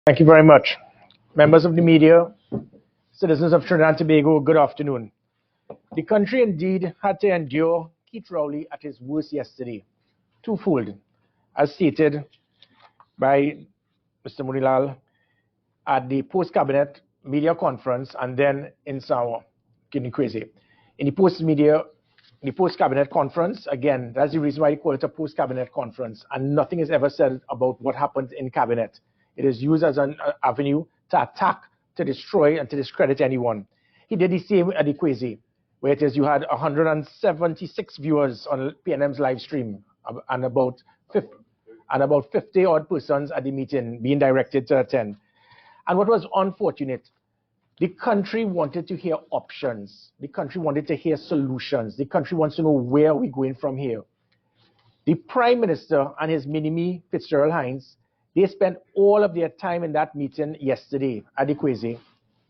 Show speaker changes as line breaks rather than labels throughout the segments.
Thank you very much. Members of the media, citizens of Trinidad and Tobago, good afternoon. The country indeed had to endure Keith Rowley at his worst yesterday, twofold, as stated by Mr. Munilal at the post-cabinet media conference and then in Sawa, Crazy. In the post-cabinet conference, again, that's the reason why they call it a post-cabinet conference, and nothing is ever said about what happened in cabinet. It is used as an avenue to attack, to destroy, and to discredit anyone. He did the same at the Quasi, where it is you had 176 viewers on PNM's live stream and about 50 odd persons at the meeting being directed to attend. And what was unfortunate, the country wanted to hear options. The country wanted to hear solutions. The country wants to know where we're going from here. The Prime Minister and his mini-me, Fitzgerald Hines, they spent all of their time in that meeting yesterday at the Quasi,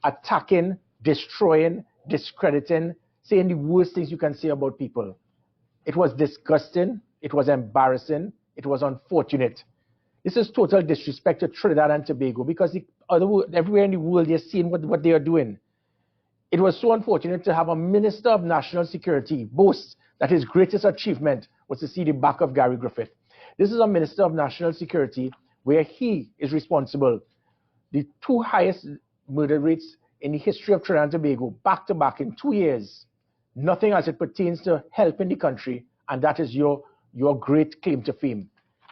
attacking, destroying, discrediting, saying the worst things you can say about people. It was disgusting. It was embarrassing. It was unfortunate. This is total disrespect to Trinidad and Tobago because everywhere in the world they're seeing what they are doing. It was so unfortunate to have a Minister of National Security boast that his greatest achievement was to see the back of Gary Griffith. This is a Minister of National Security where he is responsible. The two highest murder rates in the history of Trinidad and Tobago, back to back in 2 years. Nothing as it pertains to helping the country, and that is your great claim to fame.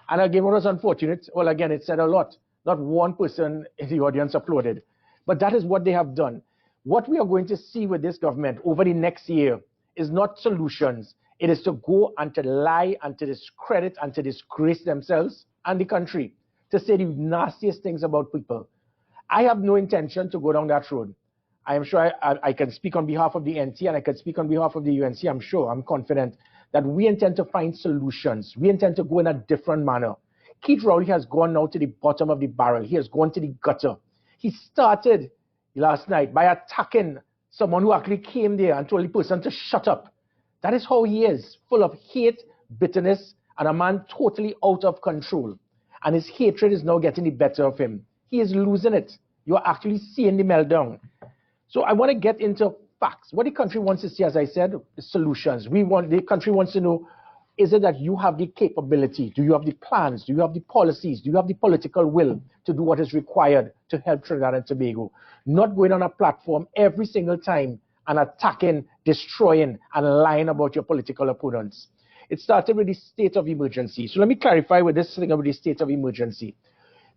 And again, what was unfortunate, well, again, it said a lot. Not one person in the audience applauded. But that is what they have done. What we are going to see with this government over the next year is not solutions. It is to go and to lie and to discredit and to disgrace themselves and the country, to say the nastiest things about people. I have no intention to go down that road. I am sure I can speak on behalf of the NTA and I can speak on behalf of the UNC. I'm confident that we intend to find solutions. We intend to go in a different manner. Keith Rowley has gone now to the bottom of the barrel. He has gone to the gutter. He started last night by attacking someone who actually came there and told the person to shut up. That is how he is, full of hate, bitterness, and a man totally out of control. And his hatred is now getting the better of him. He is losing it. You're actually seeing the meltdown. So I want to get into facts. What the country wants to see, as I said, is solutions. The country wants to know, is it that you have the capability? Do you have the plans? Do you have the policies? Do you have the political will to do what is required to help Trinidad and Tobago? Not going on a platform every single time and attacking, destroying, and lying about your political opponents. It started with the state of emergency. So let me clarify with this thing about the state of emergency.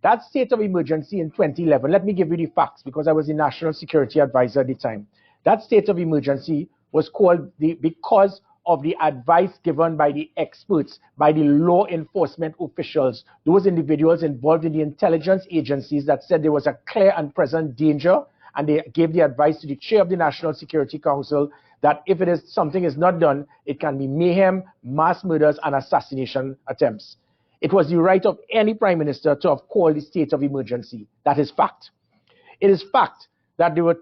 That state of emergency in 2011, let me give you the facts because I was the National Security Advisor at the time. That state of emergency was called because of the advice given by the experts, by the law enforcement officials, those individuals involved in the intelligence agencies that said there was a clear and present danger, and they gave the advice to the chair of the National Security Council that if something is not done, it can be mayhem, mass murders, and assassination attempts. It was the right of any prime minister to have called the state of emergency. That is fact. It is fact that there were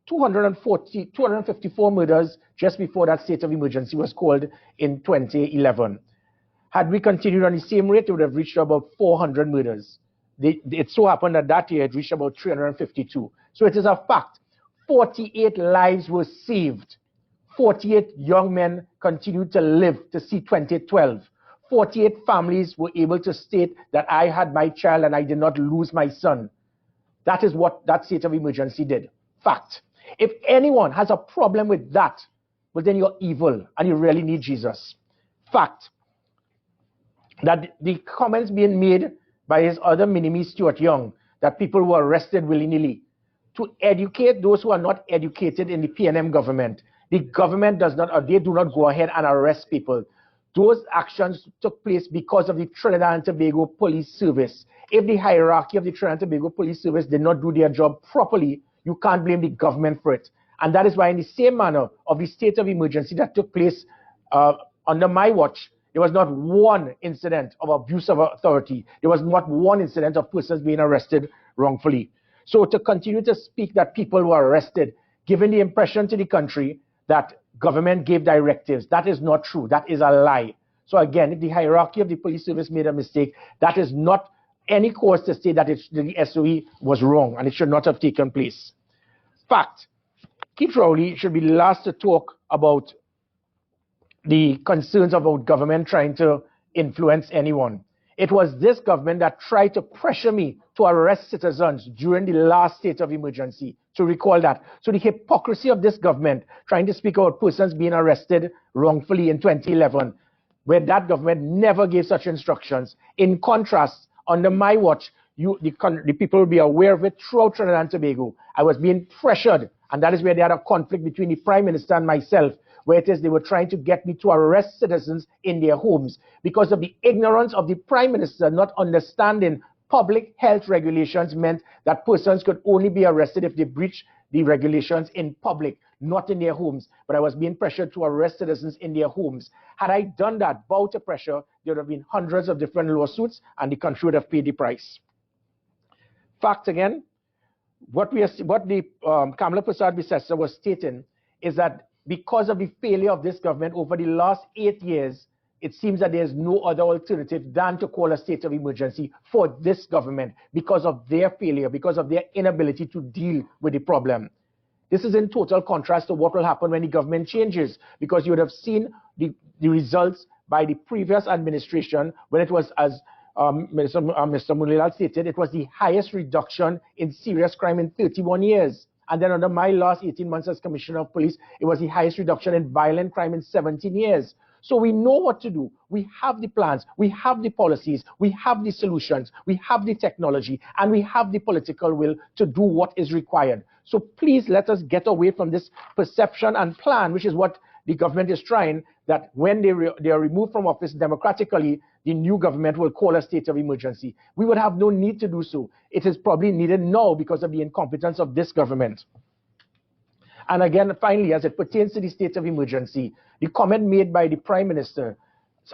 254 murders just before that state of emergency was called in 2011. Had we continued on the same rate, it would have reached about 400 murders. It so happened that year it reached about 352. So it is a fact. 48 lives were saved. 48 young men continued to live to see 2012. 48 families were able to state that I had my child and I did not lose my son. That is what that state of emergency did. Fact. If anyone has a problem with that, well, then you're evil and you really need Jesus. Fact. That the comments being made by his other mini-me, Stuart Young, that people were arrested willy-nilly, to educate those who are not educated in the PNM government. The government does not, or they do not go ahead and arrest people. Those actions took place because of the Trinidad and Tobago Police Service. If the hierarchy of the Trinidad and Tobago Police Service did not do their job properly, you can't blame the government for it. And that is why in the same manner of the state of emergency that took place under my watch, there was not one incident of abuse of authority. There was not one incident of persons being arrested wrongfully. So to continue to speak that people were arrested, giving the impression to the country that government gave directives, that is not true. That is a lie. So again, if the hierarchy of the police service made a mistake, that is not any cause to say that the SOE was wrong and it should not have taken place. Fact, Keith Rowley should be the last to talk about the concerns about government trying to influence anyone. It was this government that tried to pressure me to arrest citizens during the last state of emergency, to recall that. So the hypocrisy of this government trying to speak about persons being arrested wrongfully in 2011, where that government never gave such instructions. In contrast, under my watch, the people will be aware of it throughout Trinidad and Tobago. I was being pressured, and that is where they had a conflict between the Prime Minister and myself, where it is they were trying to get me to arrest citizens in their homes because of the ignorance of the Prime Minister not understanding public health regulations meant that persons could only be arrested if they breach the regulations in public, not in their homes. But I was being pressured to arrest citizens in their homes. Had I done that, bow to pressure, there would have been hundreds of different lawsuits and the country would have paid the price. Fact again, what the Kamala Persad-Bissessar was stating is that because of the failure of this government over the last 8 years, it seems that there's no other alternative than to call a state of emergency for this government because of their failure, because of their inability to deal with the problem. This is in total contrast to what will happen when the government changes, because you would have seen the results by the previous administration when it was, as Mr. Mulilal stated, it was the highest reduction in serious crime in 31 years. And then under my last 18 months as Commissioner of Police, it was the highest reduction in violent crime in 17 years. So we know what to do. We have the plans, we have the policies, we have the solutions, we have the technology, and we have the political will to do what is required. So please let us get away from this perception and plan, which is what the government is trying, that when they are removed from office democratically, the new government will call a state of emergency. We would have no need to do so. It is probably needed now because of the incompetence of this government. And again, finally, as it pertains to the state of emergency, the comment made by the Prime Minister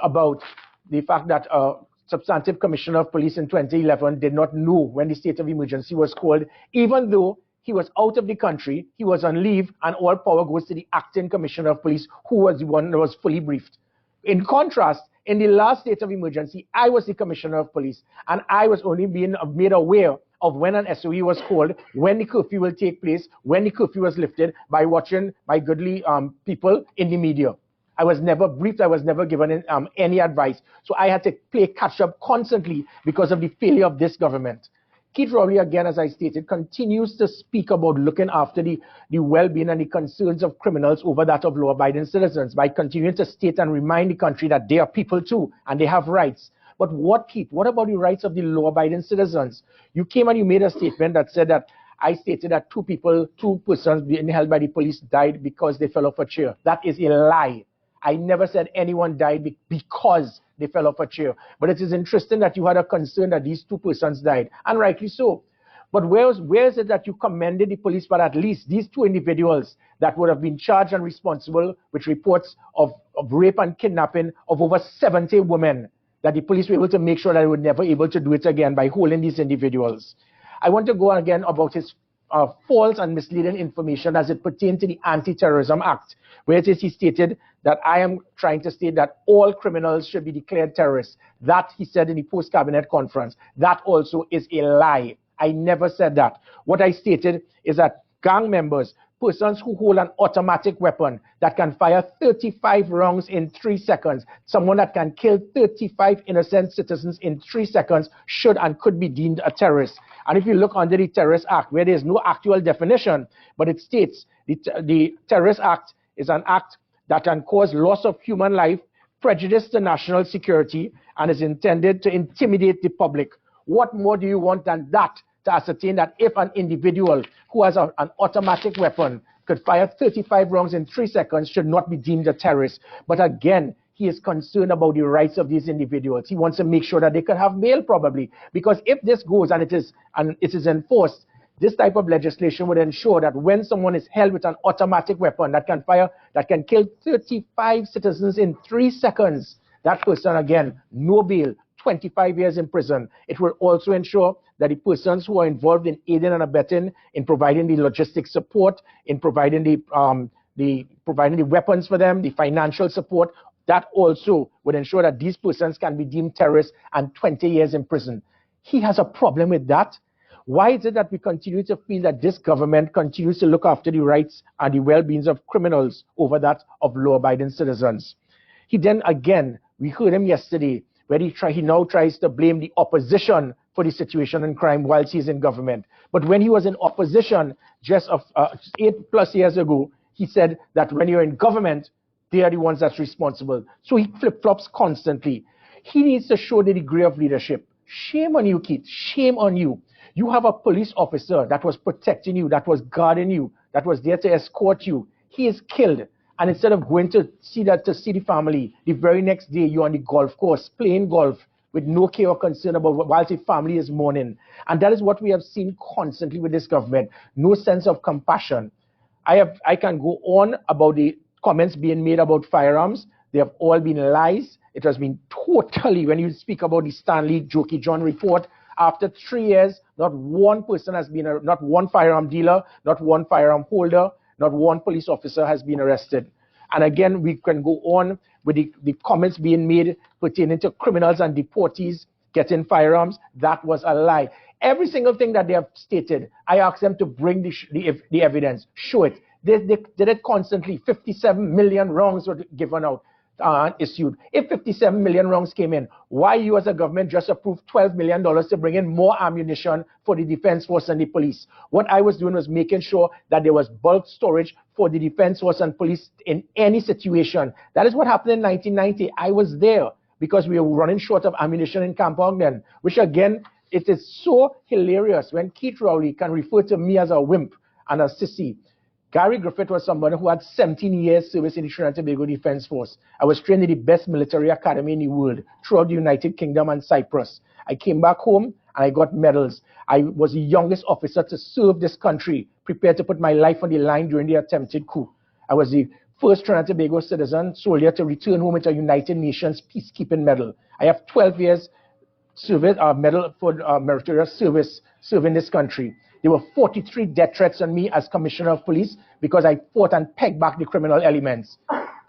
about the fact that a substantive commissioner of police in 2011 did not know when the state of emergency was called, even though he was out of the country, he was on leave, and all power goes to the acting commissioner of police, who was the one that was fully briefed. In contrast, in the last state of emergency, I was the commissioner of police, and I was only being made aware of when an SOE was called, when the curfew will take place, when the curfew was lifted, by watching my goodly people in the media. I was never briefed, I was never given any advice. So I had to play catch up constantly because of the failure of this government. Keith Rowley, again, as I stated, continues to speak about looking after the well-being and the concerns of criminals over that of law-abiding citizens by continuing to state and remind the country that they are people too and they have rights. But what, Keith, what about the rights of the law-abiding citizens? You came and you made a statement that said that I stated that two persons being held by the police died because they fell off a chair. That is a lie. I never said anyone died because they fell off a chair. But it is interesting that you had a concern that these two persons died, and rightly so. But where is it that you commended the police for at least these two individuals that would have been charged and responsible with reports of rape and kidnapping of over 70 women, that the police were able to make sure that they were never able to do it again by holding these individuals? I want to go on again about his false and misleading information as it pertained to the Anti-Terrorism Act, where it is he stated that I am trying to state that all criminals should be declared terrorists. That he said in the post-cabinet conference. That also is a lie. I never said that. What I stated is that gang members, persons who hold an automatic weapon that can fire 35 rounds in 3 seconds, someone that can kill 35 innocent citizens in 3 seconds, should and could be deemed a terrorist. And if you look under the Terrorist Act, where there is no actual definition, but it states the Terrorist Act is an act that can cause loss of human life, prejudice to national security, and is intended to intimidate the public. What more do you want than that, to ascertain that if an individual who has an automatic weapon could fire 35 rounds in 3 seconds should not be deemed a terrorist? But again, he is concerned about the rights of these individuals. He wants to make sure that they can have bail, probably, because if this goes and it is enforced, this type of legislation would ensure that when someone is held with an automatic weapon that can kill 35 citizens in 3 seconds, that person, again, no bail, 25 years in prison. It will also ensure that the persons who are involved in aiding and abetting, in providing the logistics support, in providing the weapons for them, the financial support, that also would ensure that these persons can be deemed terrorists and 20 years in prison. He has a problem with that. Why is it that we continue to feel that this government continues to look after the rights and the well-being of criminals over that of law-abiding citizens? He then again, we heard him yesterday, where he now tries to blame the opposition for the situation in crime whilst he's in government. But when he was in opposition just 8+ years ago, he said that when you're in government, they are the ones that's responsible. So he flip-flops constantly. He needs to show the degree of leadership. Shame on you, Keith. Shame on you. You have a police officer that was protecting you, that was guarding you, that was there to escort you. He is killed. And instead of going to see the family, the very next day you're on the golf course playing golf with no care or concern about whilst the family is mourning. And that is what we have seen constantly with this government. No sense of compassion. I can go on about the comments being made about firearms. They have all been lies. It has been totally, when you speak about the Stanley Jokey John report, after 3 years, not one person has been, not one firearm dealer, not one firearm holder, not one police officer has been arrested. And again, we can go on with the comments being made pertaining to criminals and deportees getting firearms. That was a lie. Every single thing that they have stated, I asked them to bring the evidence, show it. They did it constantly. 57 million rounds were given out. Issued. If 57 million rounds came in, why you as a government just approved $12 million to bring in more ammunition for the defense force and the police? What I was doing was making sure that there was bulk storage for the defense force and police in any situation. That is what happened in 1990. I was there because we were running short of ammunition in Camp Ogden, which again, it is so hilarious when Keith Rowley can refer to me as a wimp and a sissy. Gary Griffith was someone who had 17 years service in the Trinidad and Tobago Defense Force. I was trained in the best military academy in the world throughout the United Kingdom and Cyprus. I came back home and I got medals. I was the youngest officer to serve this country, prepared to put my life on the line during the attempted coup. I was the first Trinidad and Tobago citizen soldier to return home with a United Nations peacekeeping medal. I have 12 years service, medal for meritorious service serving this country. There were 43 death threats on me as Commissioner of Police because I fought and pegged back the criminal elements.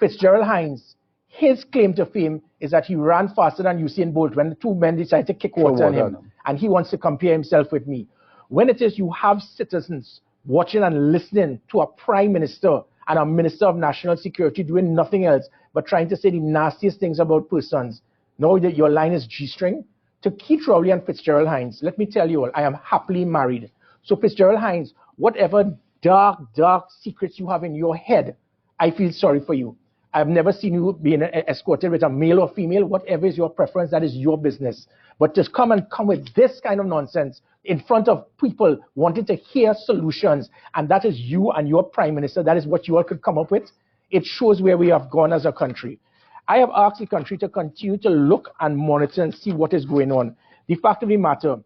Fitzgerald Hines, his claim to fame is that he ran faster than Usain Bolt when the two men decided to kick water on him. And he wants to compare himself with me. When it is you have citizens watching and listening to a prime minister and a minister of national security doing nothing else but trying to say the nastiest things about persons, know that your line is G-string. To Keith Rowley and Fitzgerald Hines, let me tell you all, I am happily married. So Fitzgerald Hines, whatever dark secrets you have in your head, I feel sorry for you. I've never seen you being escorted with a male or female. Whatever is your preference, that is your business. But to come with this kind of nonsense in front of people wanting to hear solutions, and that is you and your prime minister, that is what you all could come up with, it shows where we have gone as a country. I have asked the country to continue to look and monitor and see what is going on. The fact of the matter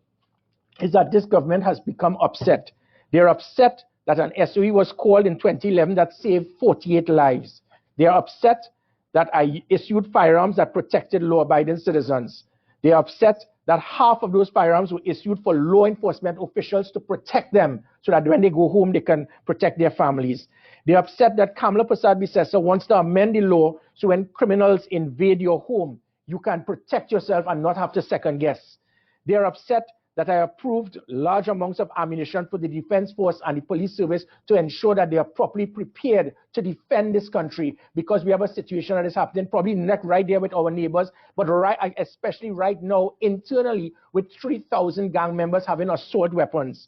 is that this government has become upset. They're upset that an SOE was called in 2011 that saved 48 lives. They are upset that I issued firearms that protected law-abiding citizens. They are upset that half of those firearms were issued for law enforcement officials to protect them so that when they go home, they can protect their families. They are upset that Kamala Prasad-Bissessar wants to amend the law so when criminals invade your home, you can protect yourself and not have to second guess. They are upset that I approved large amounts of ammunition for the Defense Force and the Police Service to ensure that they are properly prepared to defend this country, because we have a situation that is happening probably not right there with our neighbors, but especially right now internally with 3,000 gang members having assault weapons.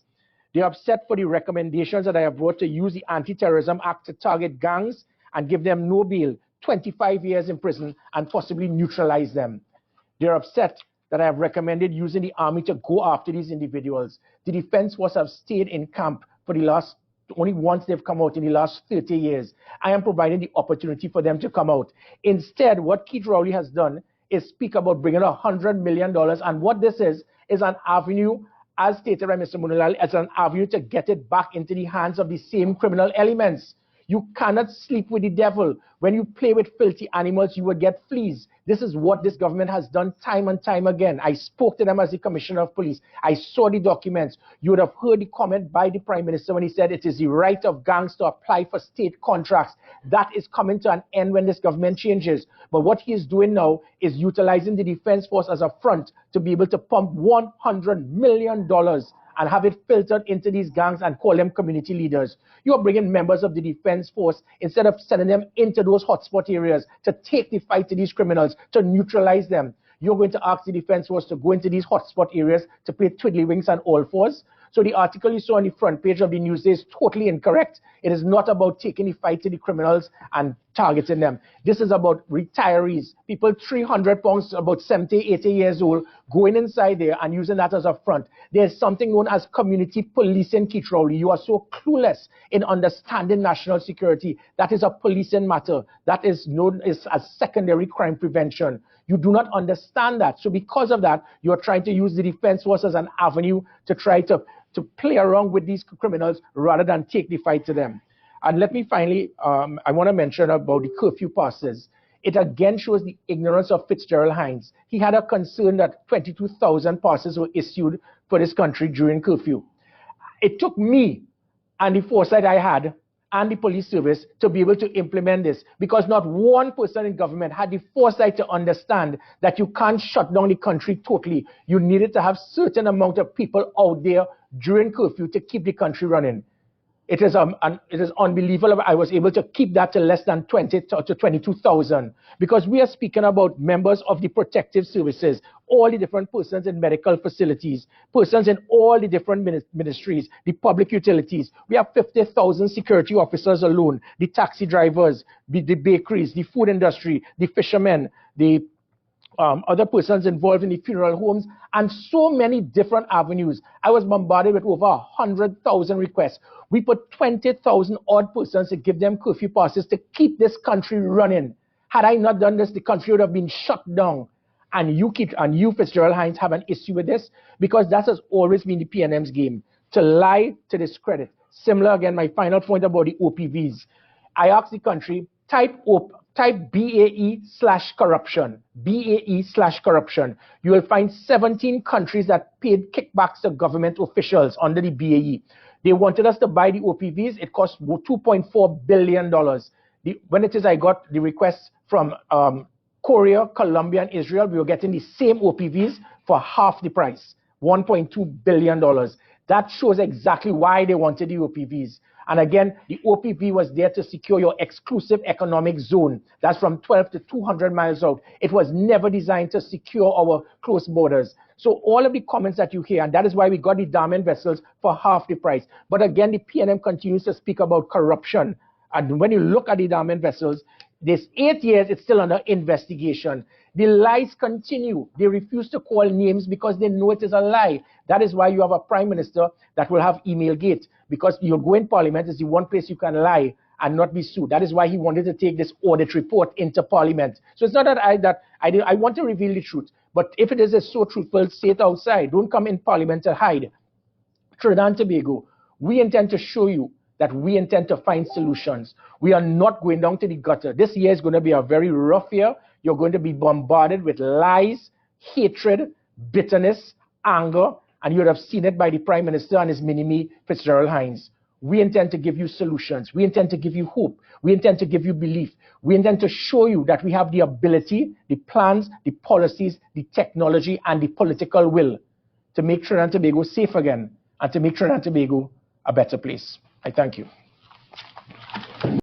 They are upset for the recommendations that I have brought to use the Anti-Terrorism Act to target gangs and give them no bail, 25 years in prison, and possibly neutralize them. They are upset that I have recommended using the army to go after these individuals. The Defense Force have stayed in camp for only once they've come out in the last 30 years. I am providing the opportunity for them to come out. Instead, what Keith Rowley has done is speak about bringing $100 million, and what this is an avenue, as stated by Mr. Munilal, as an avenue to get it back into the hands of the same criminal elements. You cannot sleep with the devil. When you play with filthy animals, you will get fleas. This is what this government has done time and time again. I spoke to them as the Commissioner of Police. I saw the documents. You would have heard the comment by the Prime Minister when he said it is the right of gangs to apply for state contracts. That is coming to an end when this government changes. But what he is doing now is utilizing the Defense Force as a front to be able to pump $100 million and have it filtered into these gangs and call them community leaders. You're bringing members of the Defense Force instead of sending them into those hotspot areas to take the fight to these criminals, to neutralize them. You're going to ask the Defense Force to go into these hotspot areas to play twiddlywinks and all fours. So the article you saw on the front page of the news is totally incorrect. It is not about taking the fight to the criminals and targeting them. This is about retirees, people 300 pounds, about 70, 80 years old, going inside there and using that as a front. There's something known as community policing, Keith Rowley. You are so clueless in understanding national security. That is a policing matter. That is known as secondary crime prevention. You do not understand that. So because of that, you are trying to use the Defense Force as an avenue to try to play around with these criminals rather than take the fight to them. And let me finally, I want to mention about the curfew passes. It again shows the ignorance of Fitzgerald Hines. He had a concern that 22,000 passes were issued for this country during curfew. It took me and the foresight I had and the police service to be able to implement this, because not one person in government had the foresight to understand that you can't shut down the country totally. You needed to have certain amount of people out there during curfew to keep the country running. It is unbelievable. I was able to keep that to less than 20 to 22,000, because we are speaking about members of the protective services, all the different persons in medical facilities, persons in all the different ministries, the public utilities. We have 50,000 security officers alone, the taxi drivers, the bakeries, the food industry, the fishermen, the other persons involved in the funeral homes, and so many different avenues. I was bombarded with over 100,000 requests. We put 20,000 odd persons to give them curfew passes to keep this country running. Had I not done this, the country would have been shut down. And you, Fitzgerald Hines, have an issue with this, because that has always been the PNM's game, to lie, to discredit. Similar, again, my final point about the OPVs. I asked the country, type BAE/corruption, BAE/corruption. You will find 17 countries that paid kickbacks to government officials under the BAE. They wanted us to buy the OPVs. It cost $2.4 billion. When I got the requests from Korea, Colombia, and Israel, we were getting the same OPVs for half the price, $1.2 billion. That shows exactly why they wanted the OPVs. And again, the OPV was there to secure your exclusive economic zone. That's from 12 to 200 miles out. It was never designed to secure our close borders. So all of the comments that you hear, and that is why we got the diamond vessels for half the price. But again, the PNM continues to speak about corruption. And when you look at the diamond vessels, this 8 years, it's still under investigation. The lies continue. They refuse to call names because they know it is a lie. That is why you have a prime minister that will have email gate, because you'll go in parliament is the one place you can lie and not be sued. That is why he wanted to take this audit report into parliament. So it's not that I want to reveal the truth, but if it is so truthful, say it outside. Don't come in parliament to hide. Trinidad and Tobago, we intend to show you that we intend to find solutions. We are not going down to the gutter. This year is going to be a very rough year. You're going to be bombarded with lies, hatred, bitterness, anger, and you would have seen it by the Prime Minister and his mini-me, Fitzgerald Hines. We intend to give you solutions. We intend to give you hope. We intend to give you belief. We intend to show you that we have the ability, the plans, the policies, the technology, and the political will to make Trinidad and Tobago safe again and to make Trinidad and Tobago a better place. I thank you.